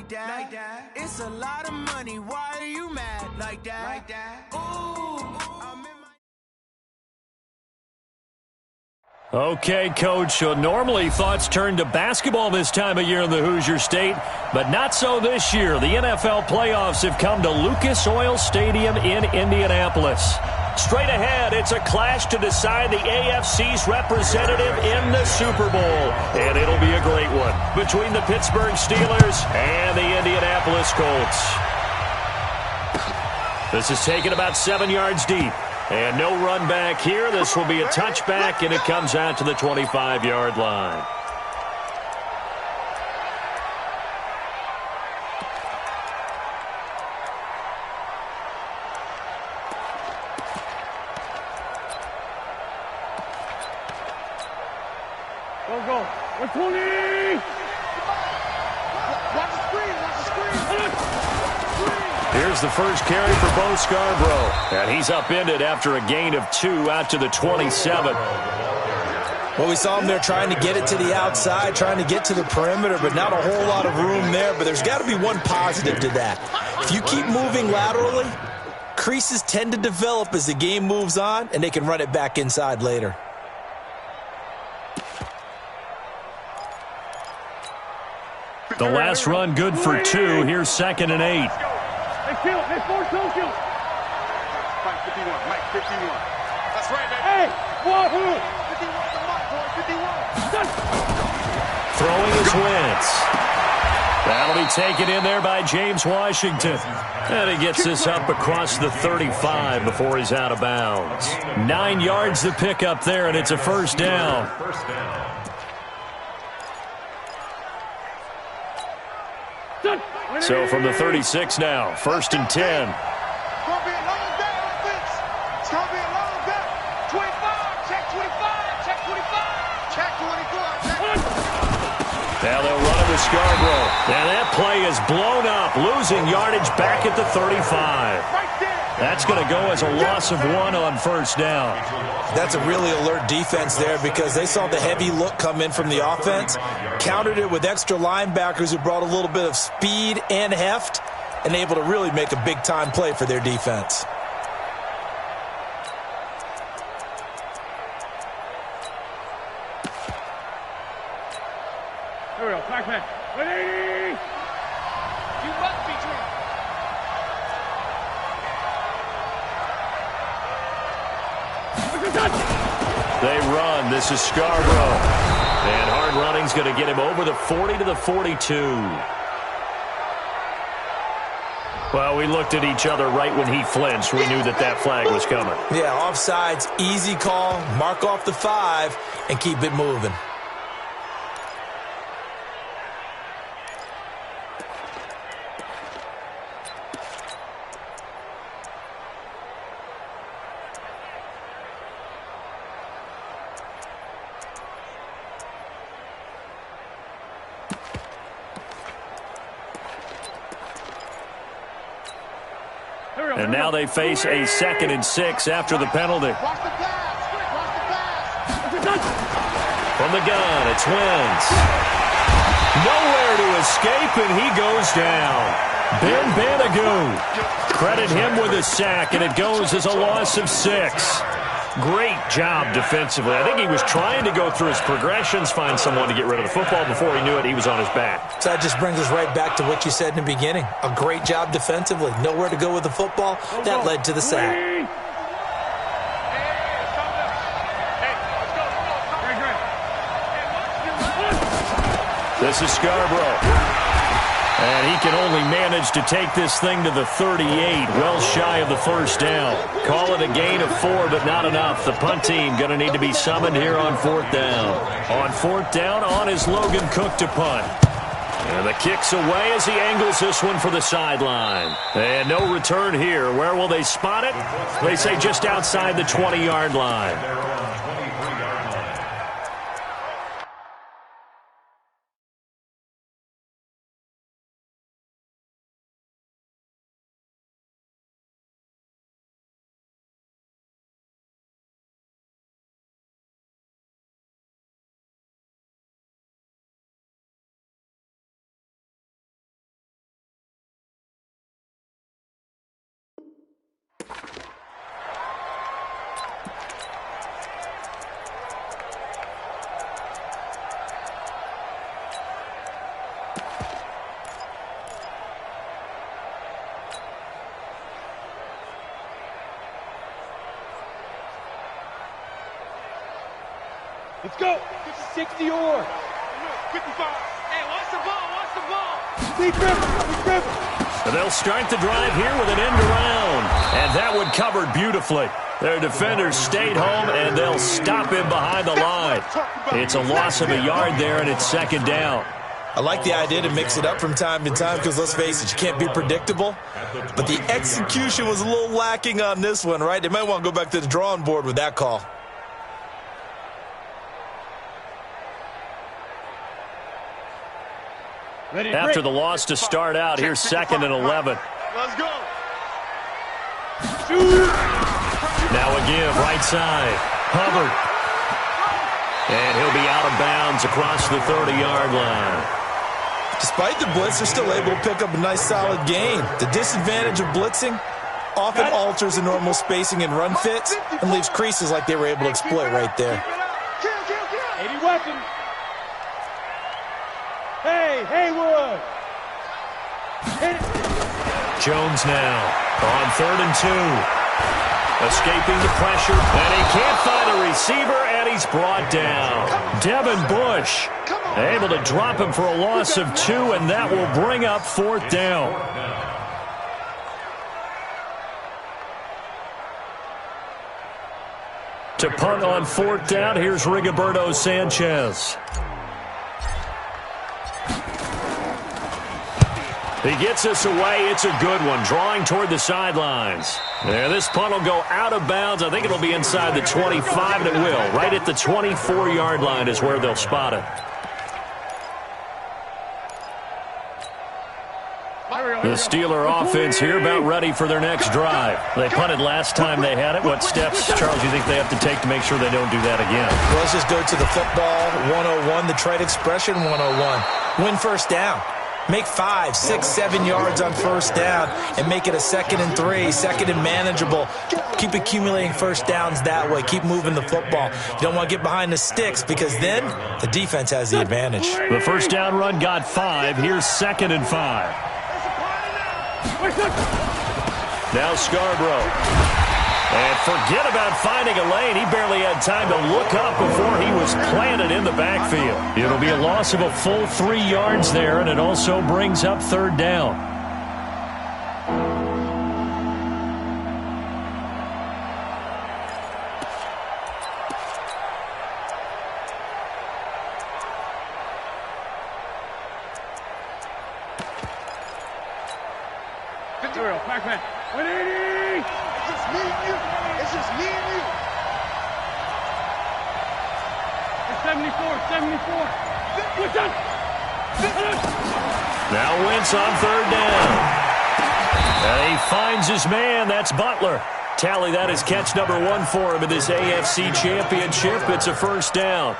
that. It's a lot of money. Why are you mad like that? Ooh, I'm in my... Okay, Coach, so normally thoughts turn to basketball this time of year in the Hoosier State, but not so this year. The NFL playoffs have come to Lucas Oil Stadium in Indianapolis. Straight ahead, it's a clash to decide the AFC's representative in the Super Bowl, and it'll be a great one between the Pittsburgh Steelers and the Indianapolis Colts. This is taken about 7 yards deep. And no run back here. This will be a touchback, and it comes out to the 25-yard line. Go. 120! Watch the screen. Here's the first carry for Bo Scarborough. And he's upended after a gain of 2 out to the 27. Well, we saw him there trying to get it to the outside, trying to get to the perimeter, but not a whole lot of room there. But there's got to be one positive to that. If you keep moving laterally, creases tend to develop as the game moves on, and they can run it back inside later. The last run good for 2. Here's 2nd and 8. Hey, force don't kill. Mike 51. That's right, baby. Hey, wahoo! 51's the mark, boy. 51. Throwing his Wentz. That'll be taken in there by James Washington. And he gets this up across the 35 before he's out of bounds. 9 yards the pickup there, and it's a first down. So from the 36 now, 1st and 10. It's going to be a long day on offense. It's going to be a long day. 25, check 25, check 25, check 24. Now they'll run it with Scarborough. And that play is blown up, losing yardage back at the 35. Right there. That's going to go as a loss of 1 on first down. That's a really alert defense there because they saw the heavy look come in from the offense, countered it with extra linebackers who brought a little bit of speed and heft, and able to really make a big-time play for their defense. Here we go. Back. 180! You must be drunk. They run. This is Scarborough. And hard running's going to get him over the 40 to the 42. Well, we looked at each other right when he flinched. We knew that flag was coming. Yeah, offsides, easy call, mark off the 5, and keep it moving. And now they face a 2nd and 6 after the penalty. Watch the pass. From the gun, it's Wentz. Nowhere to escape, and he goes down. Ben Banagoo. Credit him with a sack, and it goes as a loss of 6. Great job defensively. I think he was trying to go through his progressions, find someone to get rid of the football. Before he knew it, he was on his back. So that just brings us right back to what you said in the beginning. A great job defensively. Nowhere to go with the football. That led to the sack. This is Scarborough. And he can only manage to take this thing to the 38, well shy of the first down. Call it a gain of 4, but not enough. The punt team going to need to be summoned here on 4th down. On 4th down, on is Logan Cook to punt. And the kick's away as he angles this one for the sideline. And no return here. Where will they spot it? They say just outside the 20-yard line. Let's go. 60 or. 55. Hey, watch the ball. Watch the ball. Big Trevor. And they'll start the drive here with an end around. And that one covered beautifully. Their defenders stayed home, and they'll stop him behind the line. It's a loss of a yard there, and it's second down. I like the idea to mix it up from time to time because, let's face it, you can't be predictable. But the execution was a little lacking on this one, right? They might want to go back to the drawing board with that call. After the loss to start out, here's 2nd and 11. Let's go. Now a give, right side. Hubbard. And he'll be out of bounds across the 30-yard line. Despite the blitz, they're still able to pick up a nice, solid gain. The disadvantage of blitzing often alters the normal spacing and run fits and leaves creases like they were able to exploit right there. Kill. 80 weapons. Hey, Haywood. Jones now on 3rd and 2. Escaping the pressure, and he can't find a receiver, and he's brought down. Devin Bush able to drop him for a loss of 2, and that will bring up 4th down. To punt on 4th down, here's Rigoberto Sanchez. He gets us away. It's a good one, drawing toward the sidelines. And this punt will go out of bounds. I think it'll be inside the 25, and it will. Right at the 24-yard line is where they'll spot it. The Steeler offense here about ready for their next drive. They punted last time they had it. What steps, Charles, do you think they have to take to make sure they don't do that again? Well, let's just go to the football 101, the trade expression 101. Win first down. Make 5, 6, 7 yards on first down and make it a 2nd and 3, 2nd and manageable. Keep accumulating first downs that way. Keep moving the football. You don't want to get behind the sticks because then the defense has the advantage. The first down run got 5. Here's 2nd and 5. Now Scarborough. And forget about finding a lane. He barely had time to look up before he was planted in the backfield. It'll be a loss of a full 3 yards there, and it also brings up 3rd down. Pac-Man. 180. It's just me and you. It's just me and you. It's 74. What's up? Now Wentz on 3rd down. And he finds his man. That's Butler. Tally that is catch number 1 for him in this AFC Championship. It's a first down.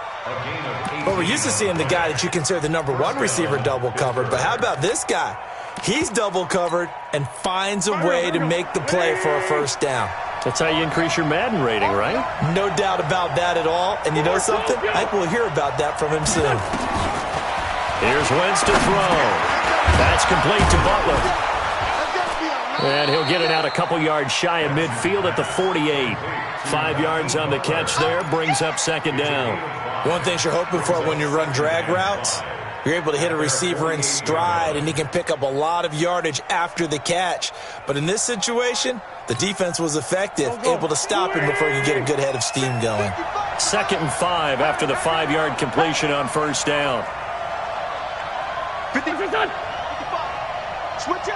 Well, we're used to seeing the guy that you consider the number 1 receiver double covered, but how about this guy? He's double covered and finds a way to make the play for a first down. That's how you increase your Madden rating, right? No doubt about that at all. And you know something? I think we'll hear about that from him soon. Here's Wentz to throw. That's complete to Butler. And he'll get it out a couple yards shy of midfield at the 48. 5 yards on the catch there, brings up 2nd down. One thing you're hoping for when you run drag routes, you're able to hit a receiver in stride, and he can pick up a lot of yardage after the catch. But in this situation, the defense was effective, able to stop him before he could get a good head of steam going. 2nd and 5 after the 5-yard completion on first down. 50. Switch up.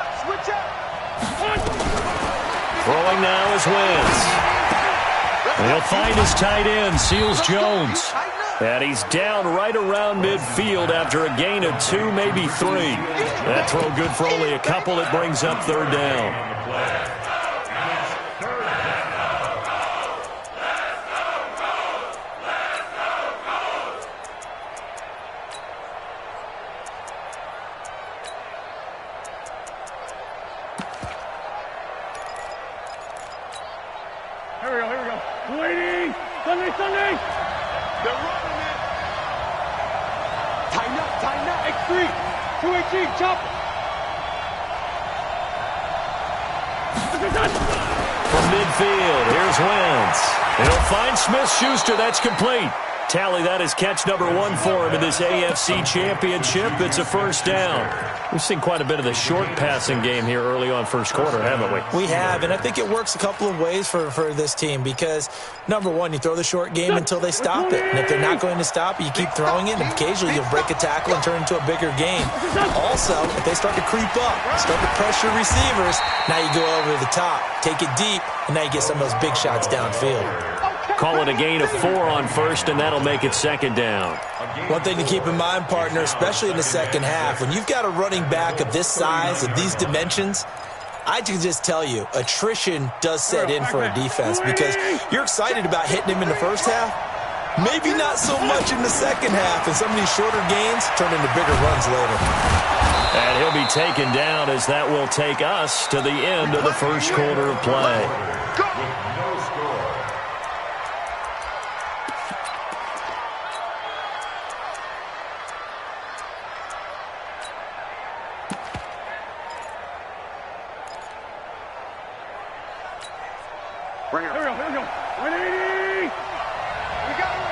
Throwing now is Wentz. He'll find his tight end, Seals Jones. And he's down right around midfield after a gain of 2, maybe 3. That throw good for only a couple. It brings up 3rd down. Here we go. 280. Sunday. They're running it. Tighten up. X3. 218. Chop. From midfield, here's Wentz. He'll find Smith-Schuster. That's complete. Tally, that is catch number 1 for him in this AFC Championship. It's a first down. We've seen quite a bit of the short passing game here early on first quarter, haven't we? We have, and I think it works a couple of ways for this team because, number one, you throw the short game until they stop it. And if they're not going to stop it, you keep throwing it, and occasionally you'll break a tackle and turn it into a bigger game. Also, if they start to creep up, start to pressure receivers, now you go over the top, take it deep, and now you get some of those big shots downfield. Call it a gain of 4 on first, and that'll make it second down. One thing to keep in mind, partner, especially in the second half, when you've got a running back of this size, of these dimensions, I can just tell you, attrition does set in for a defense because you're excited about hitting him in the first half. Maybe not so much in the second half, and some of these shorter gains turn into bigger runs later. And he'll be taken down as that will take us to the end of the first quarter of play. Here we go. 180! We got it.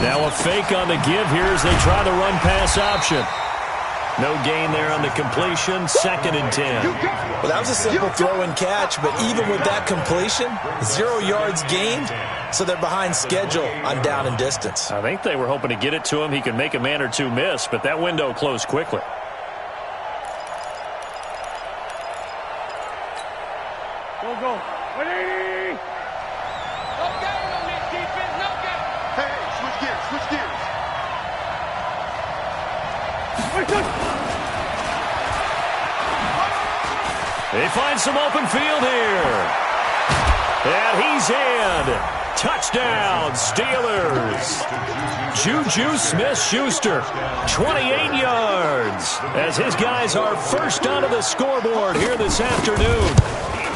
Now a fake on the give here as they try the run-pass option. No gain there on the completion, 2nd and 10. Well, that was a simple throw and catch, but even with that completion, 0 yards gained, so they're behind schedule on down and distance. I think they were hoping to get it to him. He could make a man or two miss, but that window closed quickly. Go. 180! No gain on this defense, no gain. Hey, switch gears. They find some open field here. And he's in. Touchdown, Steelers. Juju Smith-Schuster, 28 yards, as his guys are first onto the scoreboard here this afternoon.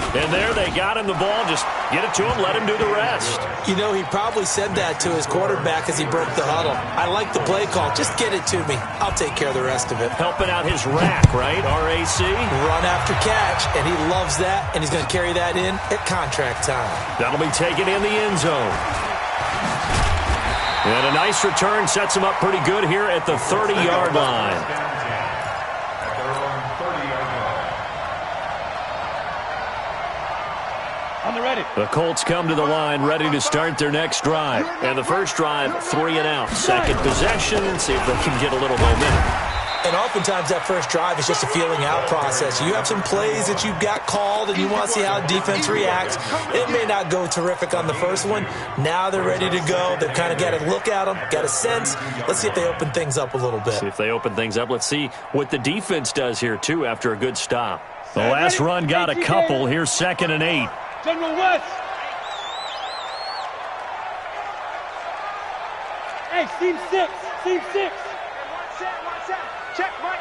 And there they got him the ball. Just get it to him, let him do the rest. You know, he probably said that to his quarterback as he broke the huddle. I like the play call. Just get it to me. I'll take care of the rest of it. Helping out his rack, right? RAC? Run after catch, and he loves that, and he's going to carry that in at contract time. That'll be taken in the end zone. And a nice return sets him up pretty good here at the 30-yard line. The Colts come to the line ready to start their next drive. And the first drive, 3 and out. Second possession, see if they can get a little momentum. And oftentimes that first drive is just a feeling out process. You have some plays that you've got called and you want to see how defense reacts. It may not go terrific on the first one. Now they're ready to go. They've kind of got to look at them, got a sense. Let's see if they open things up a little bit. See if they open things up. Let's see what the defense does here, too, after a good stop. The last run got a couple. Here's 2nd and 8. General West! Hey, team 6! Team 6! One set. Check, right.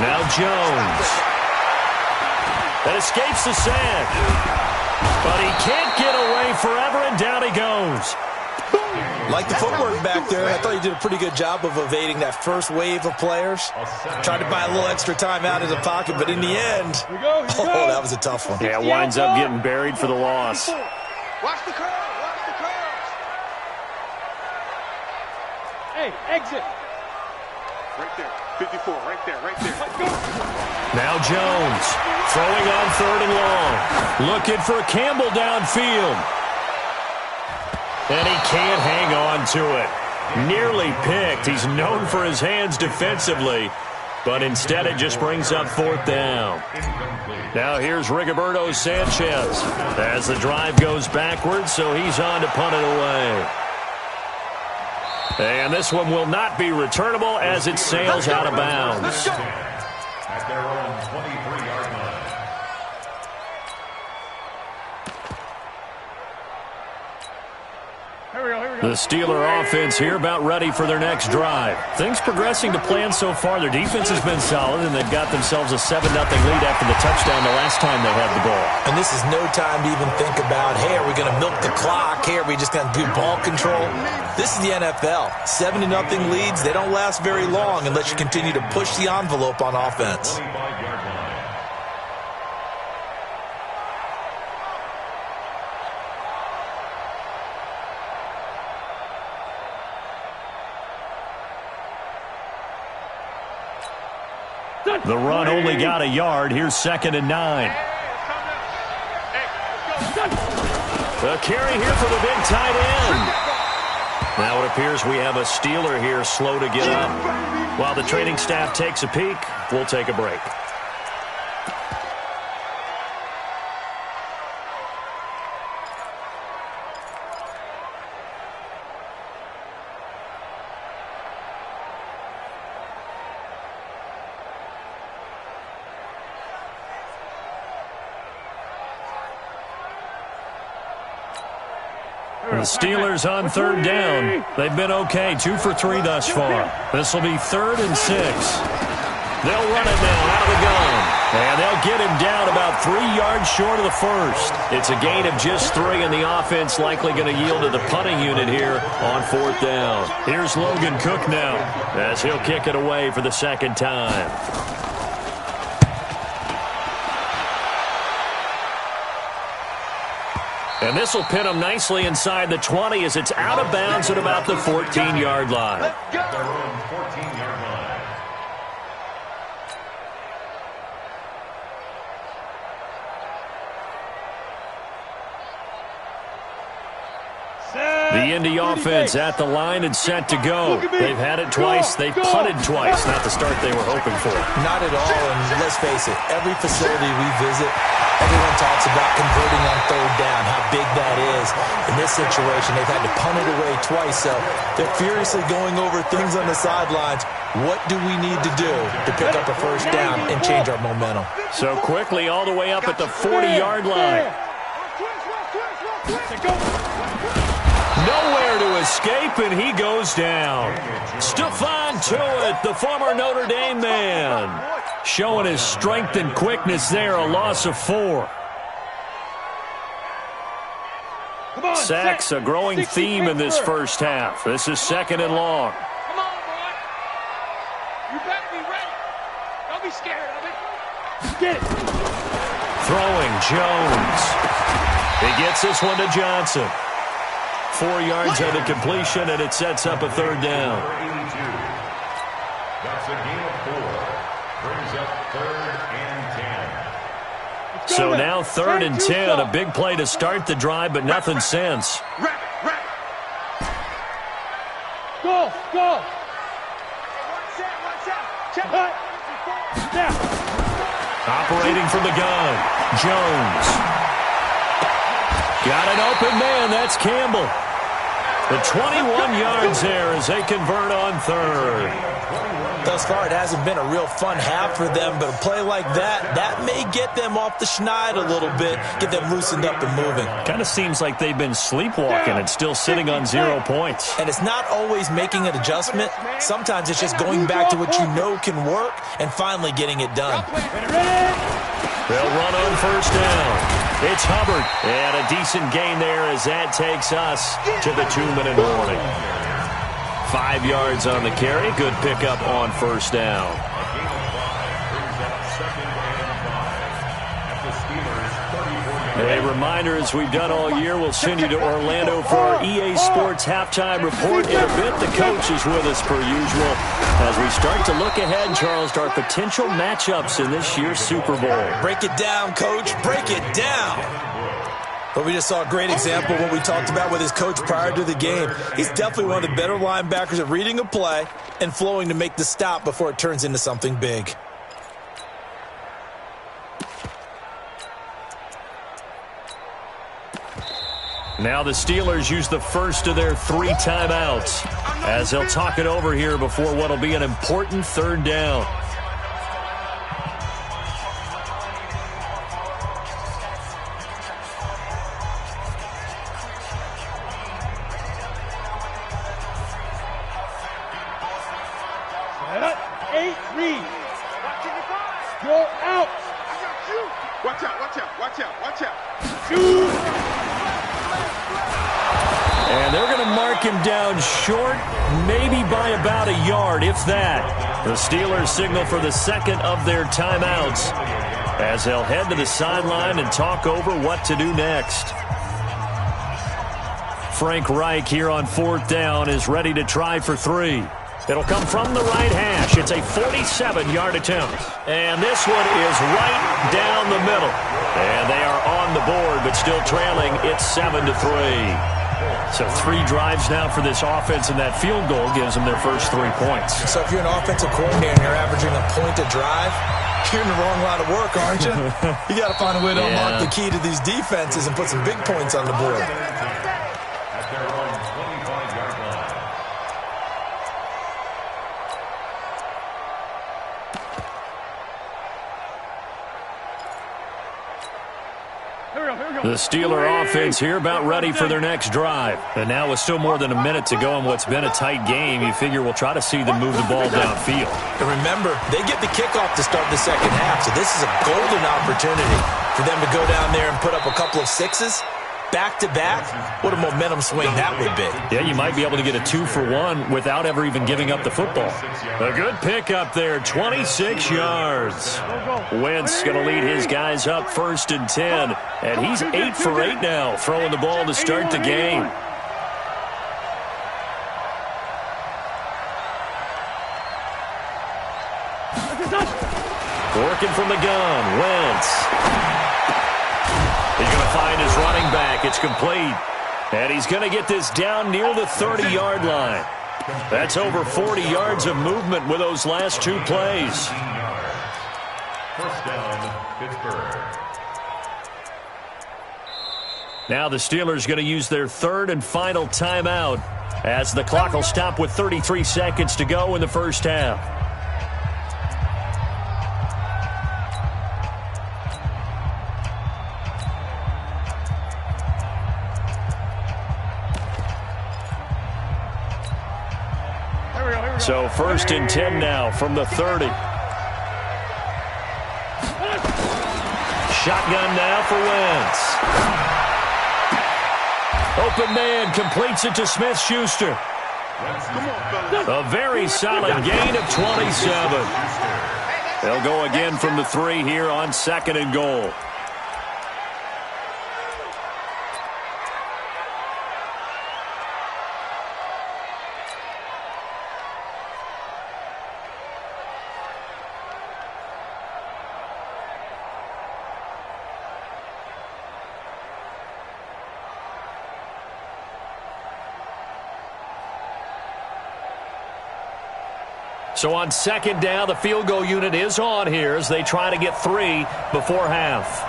Now Jones. That escapes the sack. But he can't get away forever, and down he goes. Like the footwork back there, I thought he did a pretty good job of evading that first wave of players. Tried to buy a little extra time out of the pocket, but in the end, that was a tough one. Yeah, winds up getting buried for the loss. Watch the curve. Hey, exit! Right there. 54, right there. Now Jones, throwing on 3rd and long. Looking for Campbell downfield. And he can't hang on to it. Nearly picked. He's known for his hands defensively, but instead it just brings up 4th down. Now here's Rigoberto Sanchez as the drive goes backwards, so he's on to punt it away. And this one will not be returnable as it sails out of bounds. At their own 23-yard line. Here The Steeler offense here about ready for their next drive. Things progressing to plan so far. Their defense has been solid, and they've got themselves a 7-0 lead after the touchdown the last time they had the ball. And this is no time to even think about, hey, are we going to milk the clock? Hey, are we just going to do ball control? This is the NFL. 7-0 leads, they don't last very long unless you continue to push the envelope on offense. The run only got a yard. Here's 2nd and 9. The carry here for the big tight end. Now it appears we have a Steeler here slow to get up. While the training staff takes a peek, we'll take a break. The Steelers on 3rd down. They've been okay, 2 for 3 thus far. This will be 3rd and 6. They'll run it now out of the gun. And they'll get him down about 3 yards short of the first. It's a gain of just 3, and the offense likely going to yield to the punting unit here on 4th down. Here's Logan Cook now as he'll kick it away for the 2nd time. And this will pin them nicely inside the 20 as it's out of bounds at about the 14-yard line. Their own 14-yard line. The Indy offense at the line and set to go. They've had it twice. They've punted twice. Not the start they were hoping for. Not at all, and let's face it, every facility we visit, everyone talks about converting on 3rd down, how big that is. In this situation, they've had to punt it away twice, so they're furiously going over things on the sidelines. What do we need to do to pick up a 1st down and change our momentum? So quickly all the way up at the 40-yard line. Nowhere to escape, and he goes down. Stephon Tuitt, the former Notre Dame man, showing his strength and quickness there, a loss of 4. Sacks, a growing theme in this first half. This is 2nd and long. Come on, boy. You better be ready. Don't be scared of it. Get it. Throwing, Jones. He gets this one to Johnson. 4 yards on the completion, and it sets up a 3rd down. That's a gain of 4. Brings up 3rd and 10. So now 3rd and 10, a big play to start the drive, but nothing since. Go, go. Now. Operating from the gun, Jones. Got an open man, that's Campbell. The 21 yards there as they convert on 3rd. Thus far, it hasn't been a real fun half for them, but a play like that may get them off the schneid a little bit, get them loosened up and moving. Kind of seems like they've been sleepwalking and still sitting on 0 points. And it's not always making an adjustment. Sometimes it's just going back to what you know can work and finally getting it done. They'll run on 1st down. It's Hubbard, and a decent gain there as that takes us to the 2-minute warning. 5 yards on the carry. Good pickup on 1st down. A reminder, as we've done all year, we'll send you to Orlando for our EA Sports halftime report. In a bit, the coach is with us per usual as we start to look ahead, Charles, to our potential matchups in this year's Super Bowl. Break it down, Coach. Break it down. But we just saw a great example of what we talked about with his coach prior to the game. He's definitely one of the better linebackers at reading a play and flowing to make the stop before it turns into something big. Now the Steelers use the first of their 3 timeouts as they'll talk it over here before what will be an important 3rd down. And they're going to mark him down short, maybe by about a yard, if that. The Steelers signal for the second of their timeouts as they'll head to the sideline and talk over what to do next. Frank Reich here on fourth down is ready to try for 3. It'll come from the right hash. It's a 47-yard attempt. And this one is right down the middle. And they are on the board, but still trailing. It's 7-3. So 3 drives now for this offense, and that field goal gives them their first 3 points. So if you're an offensive coordinator and you're averaging a point a drive, you're in the wrong line of work, aren't you? You got to find a way to unlock the key to these defenses and put some big points on the board. The Steeler offense here about ready for their next drive. And now with still more than a minute to go in what's been a tight game, you figure we'll try to see them move the ball downfield. And remember, they get the kickoff to start the second half, so this is a golden opportunity for them to go down there and put up a couple of 6s. Back-to-back, what a momentum swing that would be. Yeah, you might be able to get a 2-for-1 without ever even giving up the football. A good pickup there, 26 yards. Wentz going to lead his guys up 1st and 10, and he's 8 for 8 now, throwing the ball to start the game. Working from the gun, Wentz. He's going to find his running back. It's complete. And he's going to get this down near the 30-yard line. That's over 40 yards of movement with those last 2 plays. First down, Pittsburgh. Now the Steelers going to use their 3rd and final timeout as the clock will stop with 33 seconds to go in the first half. So 1st and 10 now from the 30. Shotgun now for Wentz. Open man completes it to Smith-Schuster. A very solid gain of 27. They'll go again from the 3 here on 2nd and goal. So on 2nd down, the field goal unit is on here as they try to get 3 before half.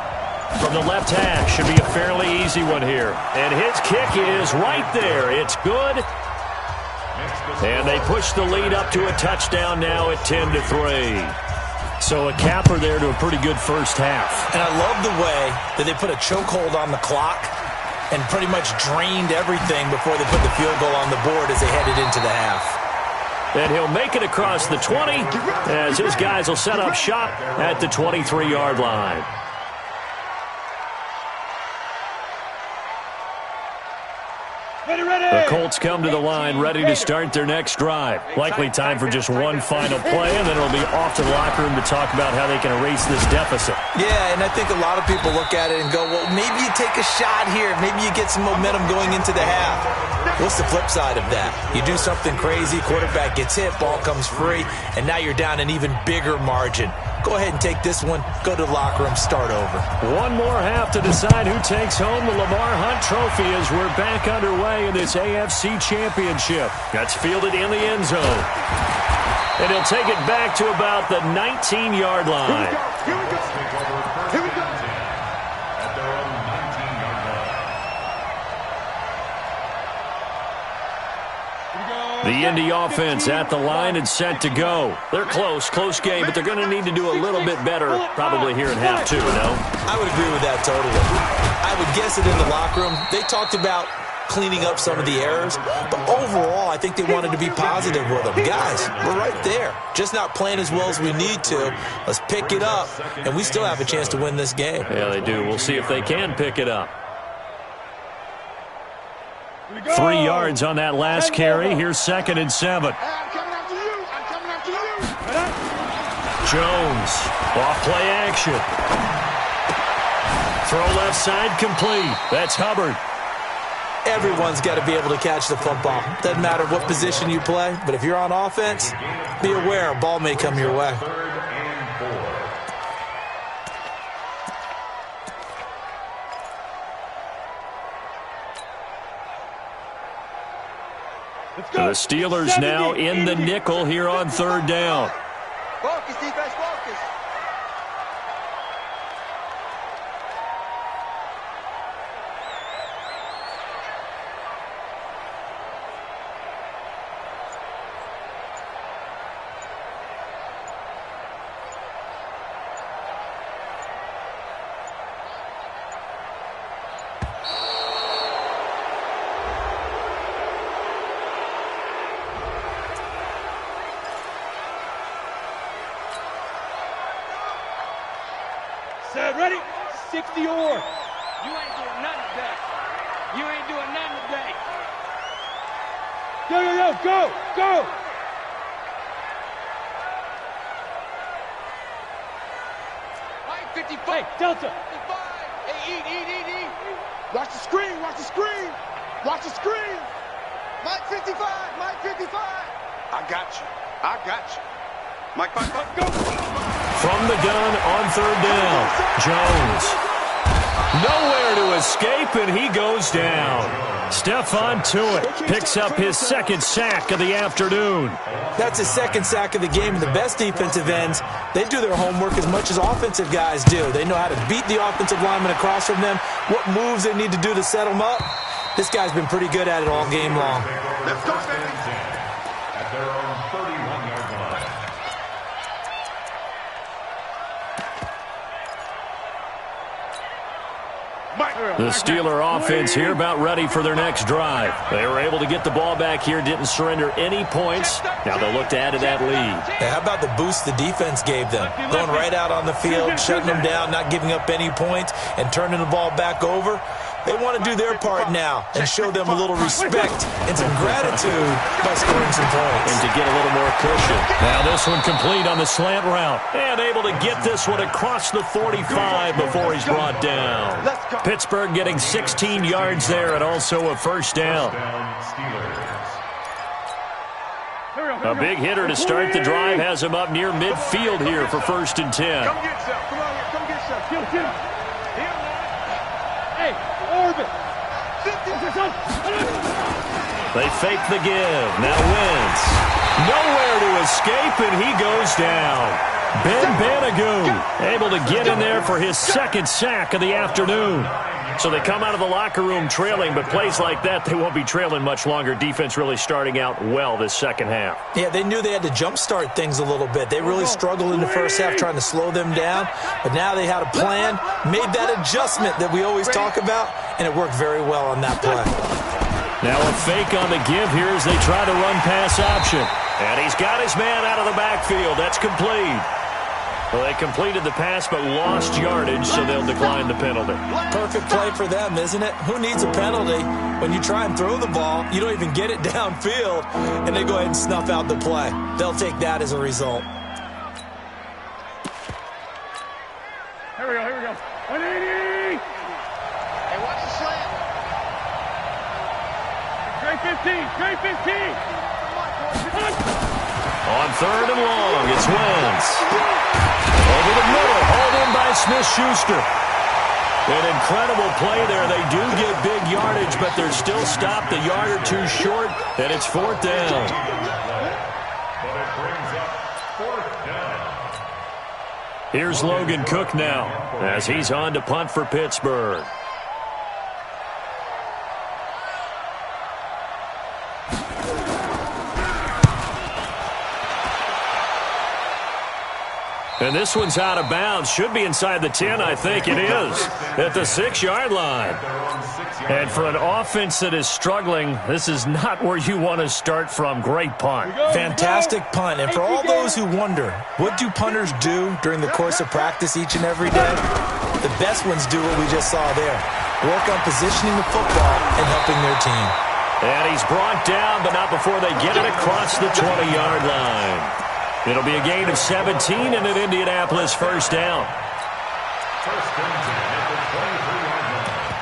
From the left hash, should be a fairly easy one here. And his kick is right there. It's good. And they push the lead up to a touchdown now at 10-3. So a capper there to a pretty good first half. And I love the way that they put a chokehold on the clock and pretty much drained everything before they put the field goal on the board as they headed into the half. And he'll make it across the 20 as his guys will set up shop at the 23-yard line. The Colts come to the line ready to start their next drive. Likely time for just one final play, and then it'll be off to the locker room to talk about how they can erase this deficit. Yeah, and I think a lot of people look at it and go, well, maybe you take a shot here. Maybe you get some momentum going into the half. What's the flip side of that? You do something crazy, quarterback gets hit, ball comes free, and now you're down an even bigger margin. Go ahead and take this one, go to the locker room, start over. One more half to decide who takes home the Lamar Hunt Trophy as we're back underway in this AFC Championship. That's fielded in the end zone. And he'll take it back to about the 19-yard line. Here we go. Here we go. At their own 19-yard line. The Indy offense at the line and set to go. They're close game, but they're going to need to do a little bit better probably here in half 2, no? I would agree with that totally. I would guess it in the locker room. They talked about cleaning up some of the errors. But overall, I think they wanted to be positive with them. Guys, we're right there. Just not playing as well as we need to. Let's pick it up, and we still have a chance to win this game. Yeah, they do. We'll see if they can pick it up. 3 yards on that last carry. Here's 2nd and 7. I'm coming after you. I'm coming after you. Jones, off play action. Throw left side complete. That's Hubbard. Everyone's got to be able to catch the football. Doesn't matter what position you play, but if you're on offense, be aware a ball may come your way. 3rd and 4. The Steelers now in the nickel here on 3rd down. Focus, defense, focus. Ready? 60 or. You ain't doing nothing today. You ain't doing nothing today. Go. Mike 55. Hey, Delta. 55. Hey, eat. Watch the screen. Watch the screen. Watch the screen. Mike 55. Mike 55. I got you. Mike 55. Go. From the gun on 3rd down. Jones. Nowhere to escape, and he goes down. Stephon Tuitt picks up his 2nd sack of the afternoon. That's his 2nd sack of the game, and the best defensive ends, they do their homework as much as offensive guys do. They know how to beat the offensive lineman across from them, what moves they need to do to set them up. This guy's been pretty good at it all game long. Let's go, baby. At their own 31-yard line. The Steeler offense here about ready for their next drive. They were able to get the ball back here, didn't surrender any points. Now they'll look to add to that lead. Hey, how about the boost the defense gave them? Going right out on the field, shutting them down, not giving up any points, and turning the ball back over. They want to do their part now and show them a little respect and some gratitude by scoring some points. And to get a little more cushion. Now this one complete on the slant route. And able to get this one across the 45 before he's brought down. Pittsburgh getting 16 yards there and also a 1st down. A big hitter to start the drive has him up near midfield here for 1st and 10. Come get yourself. Come on here. Come get yourself. Get him. Hey, orbit. They fake the give. Now Wentz. Nowhere to escape, and he goes down. Ben Banogu able to get in there for his 2nd sack of the afternoon. So they come out of the locker room trailing, but plays like that, they won't be trailing much longer. Defense really starting out well this 2nd half. Yeah, they knew they had to jumpstart things a little bit. They really struggled in the 1st half trying to slow them down, but now they had a plan, made that adjustment that we always talk about, and it worked very well on that play. Now a fake on the give here as they try to run pass option. And he's got his man out of the backfield. That's complete. Well, they completed the pass but lost yardage, so they'll decline the penalty. Perfect play for them, isn't it? Who needs a penalty? When you try and throw the ball, you don't even get it downfield, and they go ahead and snuff out the play. They'll take that as a result. Here we go. 180. Hey, watch the slant. Trey 15. On 3rd and long, it's Wentz. Over the middle, hauled in by Smith-Schuster. An incredible play there. They do get big yardage, but they're still stopped a yard or two short, and it's 4th down. But it brings up 4th down. Here's Logan Cook now as he's on to punt for Pittsburgh. And this one's out of bounds. Should be inside the 10, I think it is, at the 6-yard line. And for an offense that is struggling, this is not where you want to start from. Great punt. Fantastic punt. And for all those who wonder, what do punters do during the course of practice each and every day? The best ones do what we just saw there. Work on positioning the football and helping their team. And he's brought down, but not before they get it across the 20-yard line. It'll be a gain of 17 and an Indianapolis first down. First and 10 at the 23-yard line.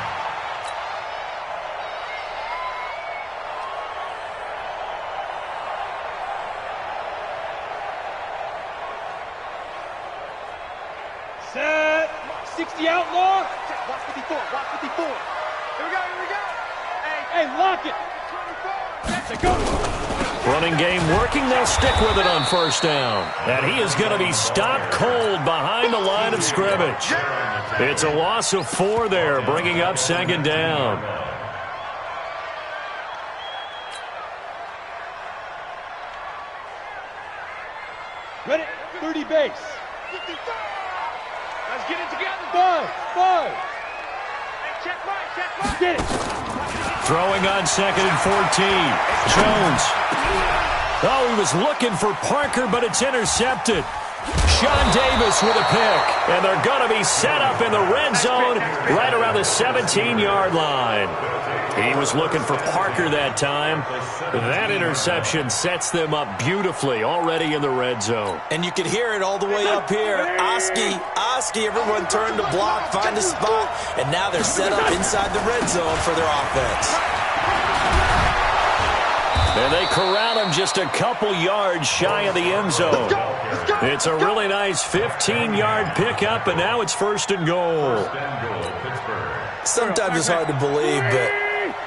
Set. 60 outlaw. Watch 54. Watch 54. Here we go. Here we go. Hey, lock it. 24. Let's go. Running game working. They'll stick with it on first down. And he is going to be stopped cold behind the line of scrimmage. It's a loss of 4 there, bringing up second down. Ready? 30 base. 55. Let's get it together. 5. Hey, check right. Get it. Throwing on second and 14. Jones. Oh, he was looking for Parker, but it's intercepted. Sean Davis with a pick. And they're going to be set up in the red zone right around the 17-yard line. He was looking for Parker that time. That interception sets them up beautifully already in the red zone. And you can hear it all the way up here. Oski, everyone turned to block, find a spot, and now they're set up inside the red zone for their offense. And they corral him just a couple yards shy of the end zone. It's a really nice 15-yard pickup, and now it's first and goal. Sometimes it's hard to believe, but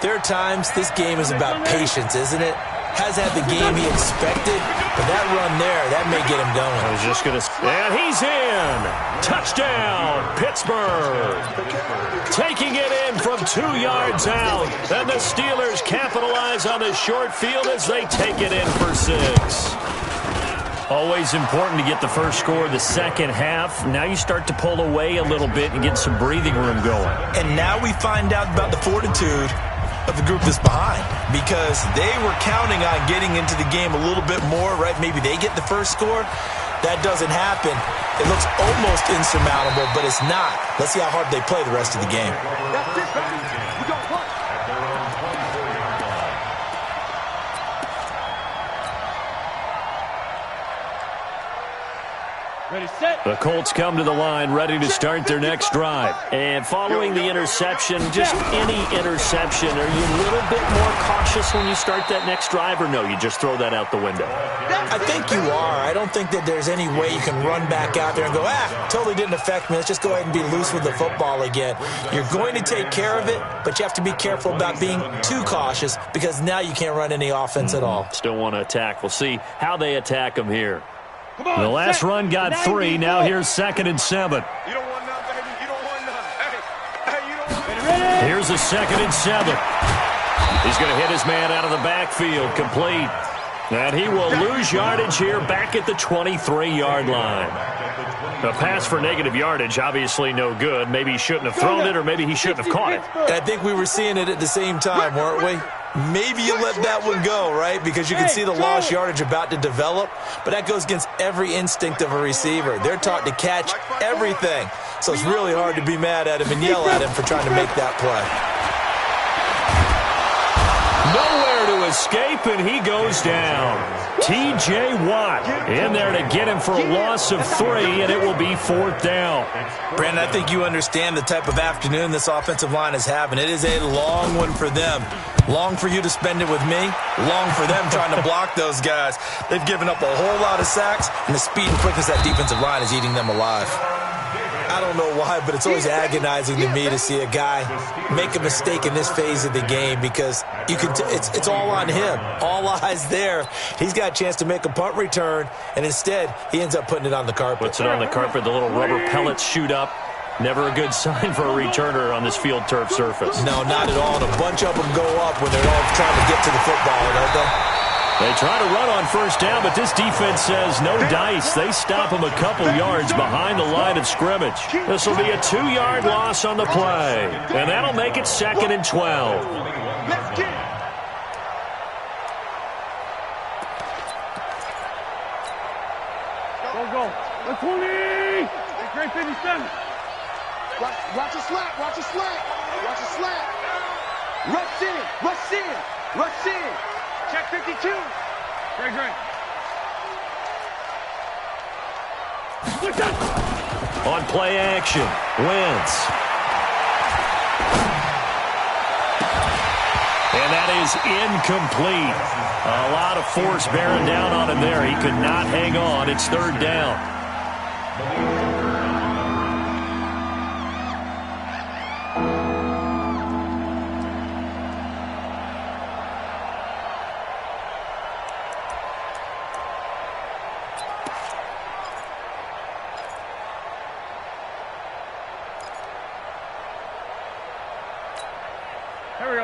there are times this game is about patience, isn't it? Has had the game he expected, but that run there, that may get him going. I was just going to say, and he's in. Touchdown, Pittsburgh. Taking it in from 2 yards out. And the Steelers capitalize on the short field as they take it in for 6. Always important to get the first score of the second half. Now you start to pull away a little bit and get some breathing room going. And now we find out about the fortitude of the group that's behind, because they were counting on getting into the game a little bit more, right? Maybe they get the first score. That doesn't happen. It looks almost insurmountable, but it's not. Let's see how hard they play the rest of the game. That's it, baby. We got one. Ready, set. The Colts come to the line ready to start their next drive. And following the interception, just any interception, are you a little bit more cautious when you start that next drive, or no, you just throw that out the window? I think you are. I don't think that there's any way you can run back out there and go, totally didn't affect me. Let's just go ahead and be loose with the football again. You're going to take care of it, but you have to be careful about being too cautious, because now you can't run any offense at all. Still want to attack. We'll see how they attack them here. On, the last run got 3. Now here's 2nd and 7. You don't want none, baby. You don't want none. Hey, you don't want none. Here's a 2nd and 7. He's going to hit his man out of the backfield, complete. And he will lose yardage here back at the 23-yard line. A pass for negative yardage, obviously no good. Maybe he shouldn't have thrown it, or maybe he shouldn't have caught it. And I think we were seeing it at the same time, weren't we? Maybe you let that one go, right? Because you can see the lost yardage about to develop, but that goes against every instinct of a receiver. They're taught to catch everything, so it's really hard to be mad at him and yell at him for trying to make that play. Nowhere to escape, and he goes down. T.J. Watt in there to get him for a loss of 3, and it will be 4th down. Brandon, I think you understand the type of afternoon this offensive line is having. It is a long one for them. Long for you to spend it with me. Long for them trying to block those guys. They've given up a whole lot of sacks, and the speed and quickness of that defensive line is eating them alive. I don't know why, but it's always agonizing to me to see a guy make a mistake in this phase of the game, because you can it's all on him. All eyes there. He's got a chance to make a punt return, and instead he ends up putting it on the carpet. Puts it on the carpet. The little rubber pellets shoot up. Never a good sign for a returner on this field turf surface. No, not at all. And a bunch of them go up when they're all trying to get to the football, don't they? They try to run on first down, but this defense says no dice. They stop them a couple yards behind the line of scrimmage. This will be a 2-yard loss on the play, and that'll make it 2nd and 12. Let's get it. Go. 120. Great 57. Watch your slack. Watch your slack. Watch your slack. Rush in. Rush in. Rush in. Check 52. Great. On play action, Wentz. And that is incomplete. A lot of force bearing down on him there. He could not hang on. It's 3rd down.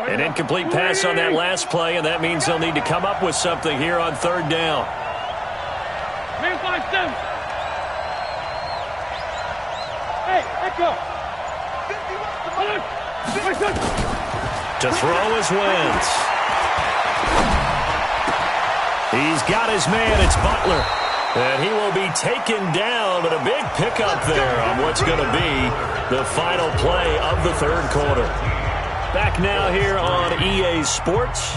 An incomplete pass on that last play, and that means they'll need to come up with something here on 3rd down. Man 5-7. Hey, echo. To throw is Wentz. He's got his man. It's Butler. And he will be taken down, but a big pickup there on what's going to be the final play of the 3rd quarter. Back now here on EA Sports.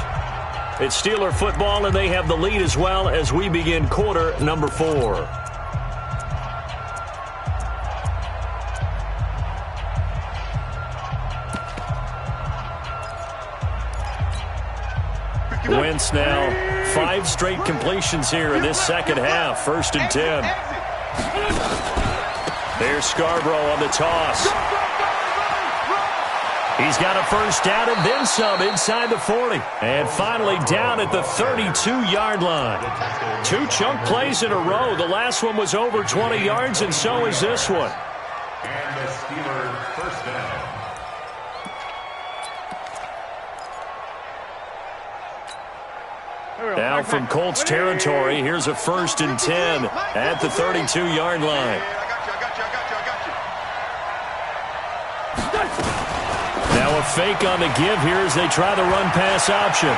It's Steeler football, and they have the lead as well as we begin quarter number 4. Wentz now 5 straight completions here in this second half. 1st and 10. There's Scarborough on the toss. He's got a 1st down and then some inside the 40. And finally down at the 32-yard line. 2 chunk plays in a row. The last one was over 20 yards, and so is this one. And the Steeler 1st down. Now from Colts territory, here's a 1st and 10 at the 32-yard line. Now a fake on the give here as they try the run-pass option.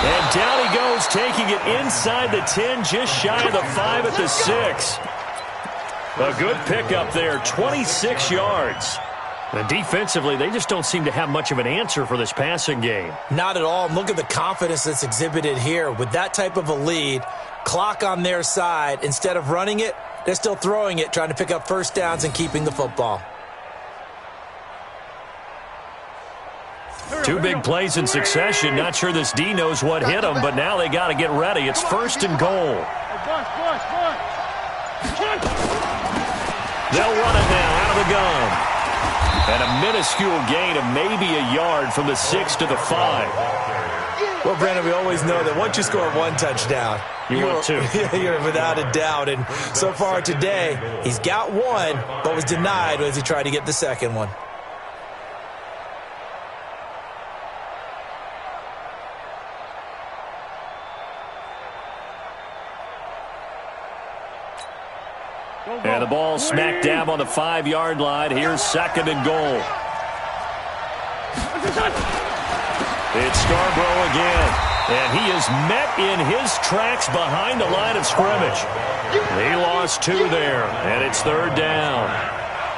And down he goes, taking it inside the 10, just shy of the 5 at the 6. A good pickup there, 26 yards. And defensively, they just don't seem to have much of an answer for this passing game. Not at all. Look at the confidence that's exhibited here. With that type of a lead, clock on their side, instead of running it, they're still throwing it, trying to pick up 1st downs and keeping the football. 2 big plays in succession. Not sure this D knows what hit them, but now they got to get ready. It's 1st and goal. They'll run it now out of the gun. And a minuscule gain of maybe a yard from the 6 to the 5. Well, Brandon, we always know that once you score 1 touchdown, you're 2. You're without a doubt. And so far today, he's got 1, but was denied as he tried to get the 2nd one. And the ball smack dab on the 5-yard line. Here's 2nd and goal. It's Scarborough again. And he is met in his tracks behind the line of scrimmage. He lost 2 there, and it's 3rd down.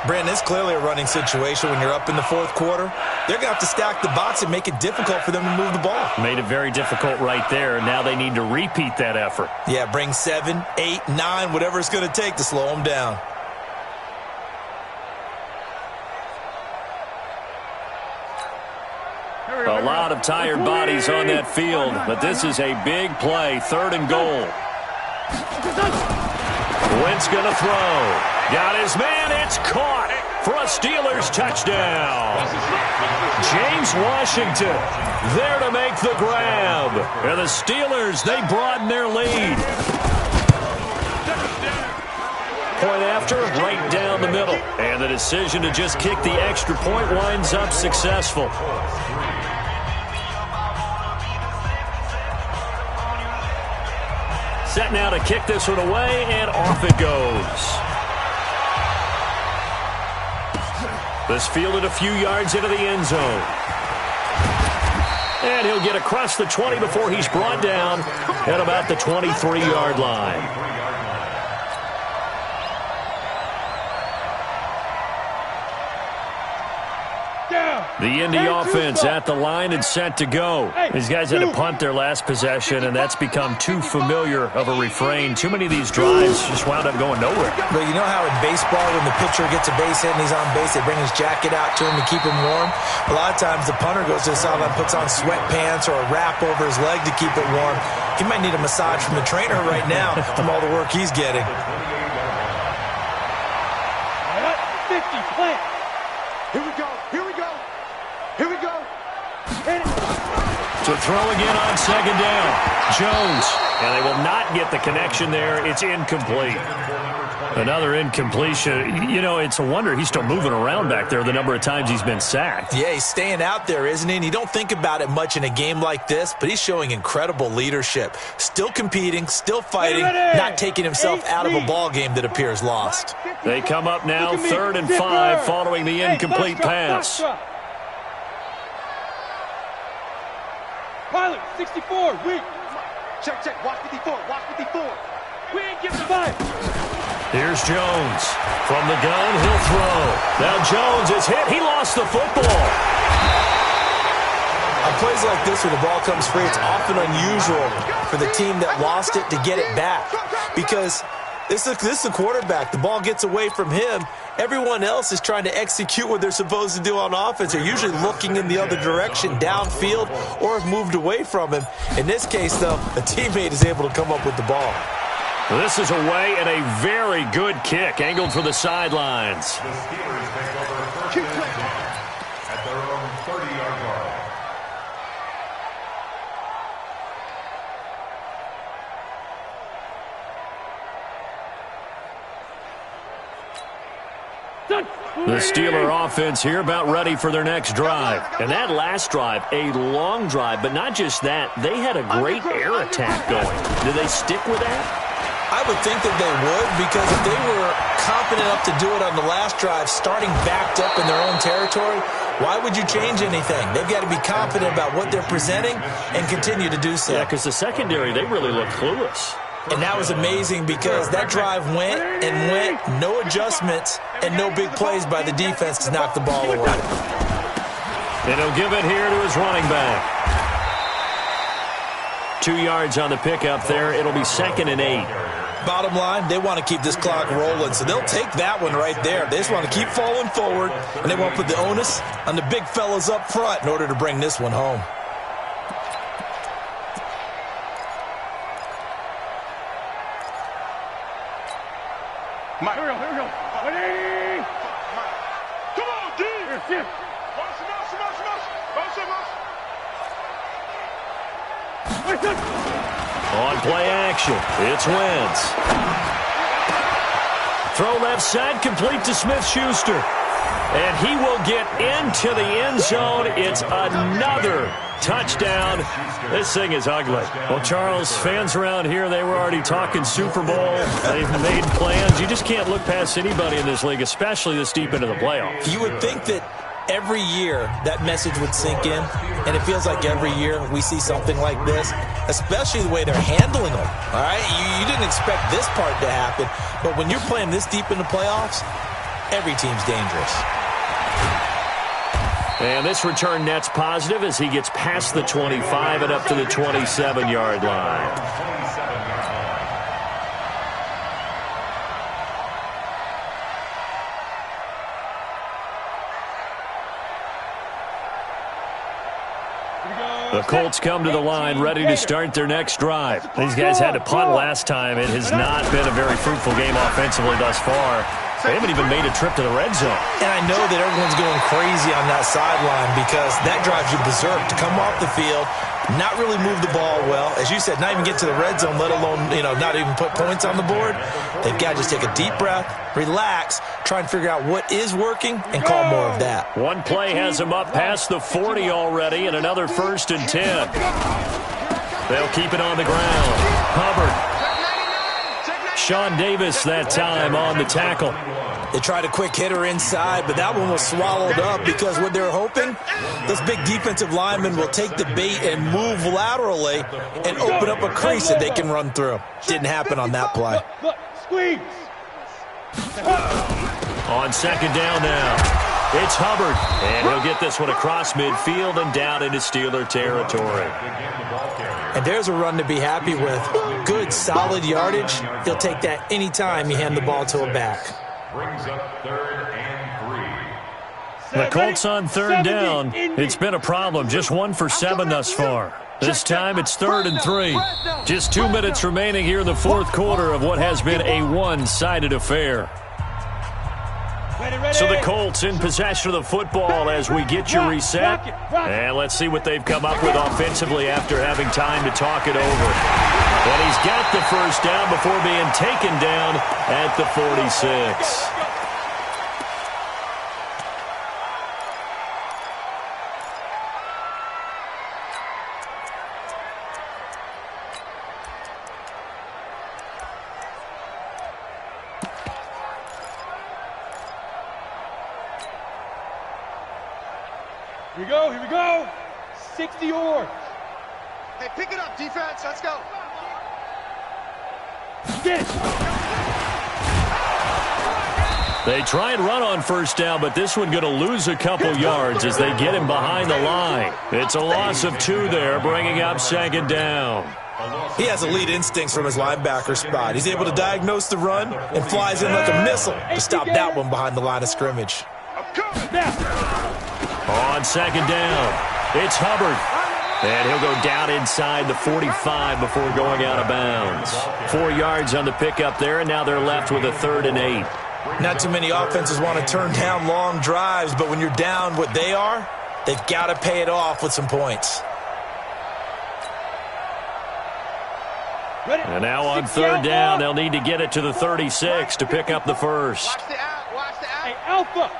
Brandon, it's clearly a running situation when you're up in the 4th quarter. They're going to have to stack the box and make it difficult for them to move the ball. Made it very difficult right there. Now they need to repeat that effort. Yeah, bring 7, 8, 9, whatever it's going to take to slow them down. A lot of tired bodies on that field, but this is a big play. 3rd and goal. Wentz going to throw. Got his man. It's caught for a Steelers touchdown. James Washington there to make the grab. And the Steelers, they broaden their lead. Point after, right down the middle. And the decision to just kick the extra point winds up successful. Set now to kick this one away, and off it goes. This fielded a few yards into the end zone. And he'll get across the 20 before he's brought down at about the 23-yard line. The Indy offense at the line and set to go. These guys had to punt their last possession, and that's become too familiar of a refrain. Too many of these drives just wound up going nowhere. But you know how in baseball, when the pitcher gets a base hit and he's on base, they bring his jacket out to him to keep him warm? A lot of times the punter goes to the sideline, puts on sweatpants or a wrap over his leg to keep it warm. He might need a massage from the trainer right now from all the work he's getting. 50, plant. Here we go. Here we go. Here we go. To throw again on second down. Jones. And they will not get the connection there. It's incomplete. Another incompletion. You know, it's a wonder he's still moving around back there the number of times he's been sacked. Yeah, he's staying out there, isn't he? And you don't think about it much in a game like this, but he's showing incredible leadership. Still competing, still fighting, not taking himself out of a ball game that appears lost. They come up now 3rd and 5 following the incomplete pass. Pilot, 64, weak. Check. Watch 54. Watch 54. We ain't giving 5. Here's Jones. From the gun, he'll throw. Now Jones is hit. He lost the football. On plays like this where the ball comes free, it's often unusual for the team that lost it to get it back. Because this is the quarterback. The ball gets away from him. Everyone else is trying to execute what they're supposed to do on offense. They're usually looking in the other direction, downfield, or have moved away from him. In this case, though, a teammate is able to come up with the ball. This is away and a very good kick, angled for the sidelines. The Steelers take over first and 10 at their own 30-yard line. The Steeler offense here about ready for their next drive. And that last drive, a long drive, but not just that. They had a great air attack going. Do they stick with that? I would think that they would, because if they were confident enough to do it on the last drive, starting backed up in their own territory, why would you change anything? They've got to be confident about what they're presenting and continue to do so. Yeah, because the secondary, they really look clueless. And that was amazing because that drive went and went, no adjustments and no big plays by the defense to knock the ball away. And he'll give it here to his running back. 2 yards on the pickup there. It'll be 2nd and 8. Bottom line, they want to keep this clock rolling, so they'll take that one right there. They just want to keep falling forward, and they want to put the onus on the big fellas up front in order to bring this one home. Here we go. 180. Come on, D. Here. On play action, it's Wentz. Throw left side, complete to Smith-Schuster. And he will get into the end zone. It's another touchdown. This thing is ugly. Well, Charles, fans around here, they were already talking Super Bowl. They've made plans. You just can't look past anybody in this league, especially this deep into the playoffs. You would think that every year that message would sink in, and it feels like every year we see something like this, especially the way they're handling them. All right, you didn't expect this part to happen, but when you're playing this deep in the playoffs, every team's dangerous. And this return net's positive as he gets past the 25 and up to the 27-yard line. The Colts come to the line ready to start their next drive. These guys had to punt last time. It has not been a very fruitful game offensively thus far. They haven't even made a trip to the red zone. And I know that everyone's going crazy on that sideline because that drives you berserk to come off the field, not really move the ball well. As you said, not even get to the red zone, let alone, not even put points on the board. They've got to just take a deep breath, relax, try and figure out what is working, and call more of that. One play has them up past the 40 already, and another 1st and 10. They'll keep it on the ground. Hubbard Sean Davis that time on the tackle. They tried a quick hitter inside, but that one was swallowed up because what they're hoping, those big defensive linemen will take the bait and move laterally and open up a crease that they can run through. Didn't happen on that play. Look, squeeze. On second down now, it's Hubbard, and he'll get this one across midfield and down into Steeler territory. And there's a run to be happy with. Good, solid yardage. He'll take that anytime you hand the ball to a back. Brings up 3rd and 3. The Colts on third down. It's been a problem. Just 1 for 7 thus far. This time it's 3rd and 3. Just 2 minutes remaining here in the fourth quarter of what has been a one-sided affair. So the Colts in possession of the football as we get you reset. And let's see what they've come up with offensively after having time to talk it over. And he's got the first down before being taken down at the 46. Here we go. 60 yards. Hey, pick it up, defense. Let's go. Get it. They try and run on first down, but this one going to lose a couple yards as they get him behind the line. It's a loss of 2 there, bringing up second down. He has elite instincts from his linebacker spot. He's able to diagnose the run and flies in like a missile to stop that one behind the line of scrimmage. On second down, it's Hubbard. And he'll go down inside the 45 before going out of bounds. 4 yards on the pickup there, and now they're left with a 3rd and 8. Not too many offenses want to turn down long drives, but when you're down what they are, they've got to pay it off with some points. And now on third down, they'll need to get it to the 36 to pick up the first. Watch the out. Watch the out. Hey, Alpha.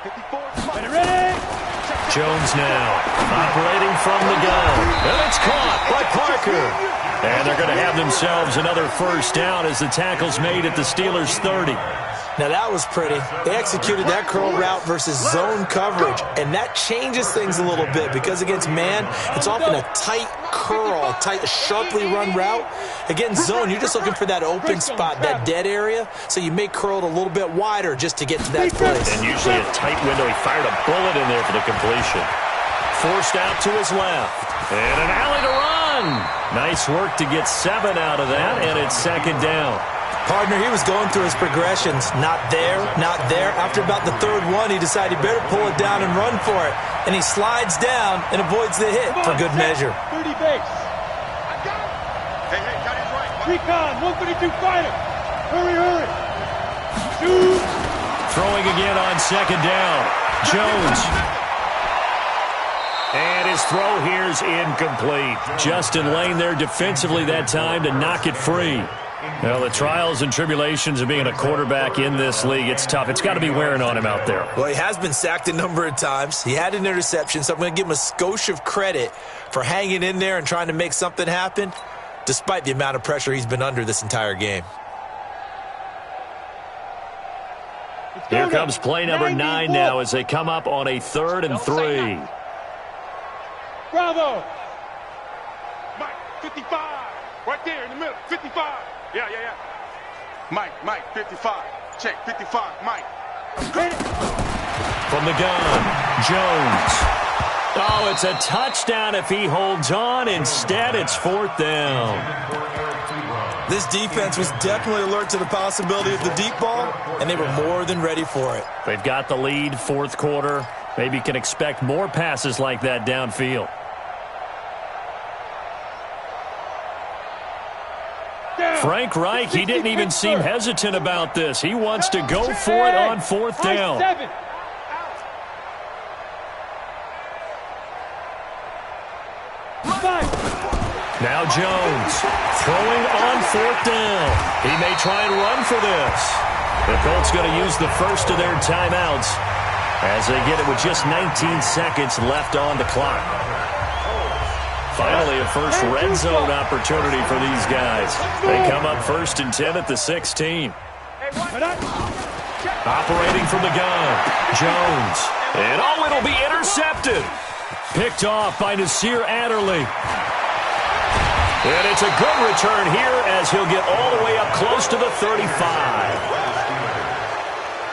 54. Ready? Jones now operating from the gun. And it's caught by Parker. And they're going to have themselves another first down as the tackle's made at the Steelers' 30. Now that was pretty. They executed that curl route versus zone coverage, and that changes things a little bit because against man, it's often a tight curl, a sharply run route. Against zone, you're just looking for that open spot, that dead area, so you may curl it a little bit wider just to get to that place. And usually a tight window. He fired a bullet in there for the completion. Forced out to his left. And an alley to run. Nice work to get 7 out of that, and it's second down. Partner, he was going through his progressions. Not there, not there. After about the 3rd one, he decided he better pull it down and run for it. And he slides down and avoids the hit for good measure. 30 base. Hey, got his right. Recon, 132 fighter. Hurry. Shoot. Throwing again on second down. Jones. And his throw here's incomplete. Justin Lane there defensively that time to knock it free. Well, the trials and tribulations of being a quarterback in this league, it's tough. It's got to be wearing on him out there. Well, he has been sacked a number of times. He had an interception, so I'm going to give him a skosh of credit for hanging in there and trying to make something happen, despite the amount of pressure he's been under this entire game. Here comes play number 9 now as they come up on a 3rd and 3. Bravo. Mike, 55. Right there in the middle. 55. Yeah. Mike, 55. Check, 55. Mike. From the gun, Jones. Oh, it's a touchdown if he holds on. Instead, it's 4th down. This defense was definitely alert to the possibility of the deep ball, and they were more than ready for it. They've got the lead, 4th quarter. Maybe can expect more passes like that downfield. Frank Reich, he didn't even seem hesitant about this. He wants to go for it on 4th down. Now Jones throwing on 4th down. He may try and run for this. The Colts going to use the first of their timeouts as they get it with just 19 seconds left on the clock. Finally, a first red zone opportunity for these guys. They come up 1st and 10 at the 16. Operating from the gun, Jones. And it'll be intercepted. Picked off by Nasir Adderley. And it's a good return here as he'll get all the way up close to the 35.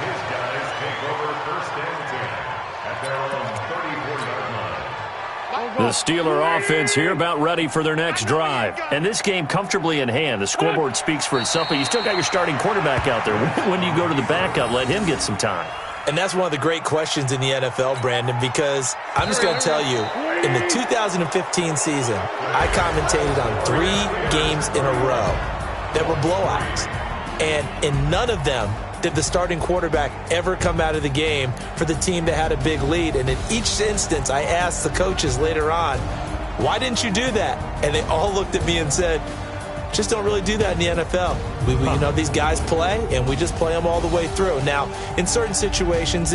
His guys take over 1st and 10 at their own 34-yard line. The Steeler offense here about ready for their next drive. And this game comfortably in hand. The scoreboard speaks for itself, but you still got your starting quarterback out there. When do you go to the backup? Let him get some time. And that's one of the great questions in the NFL, Brandon, because I'm just going to tell you, in the 2015 season, I commentated on 3 games in a row that were blowouts. And in none of them did the starting quarterback ever come out of the game for the team that had a big lead. And in each instance, I asked the coaches later on, why didn't you do that? And they all looked at me and said, just don't really do that in the NFL. You know, these guys play, and we just play them all the way through. Now, in certain situations,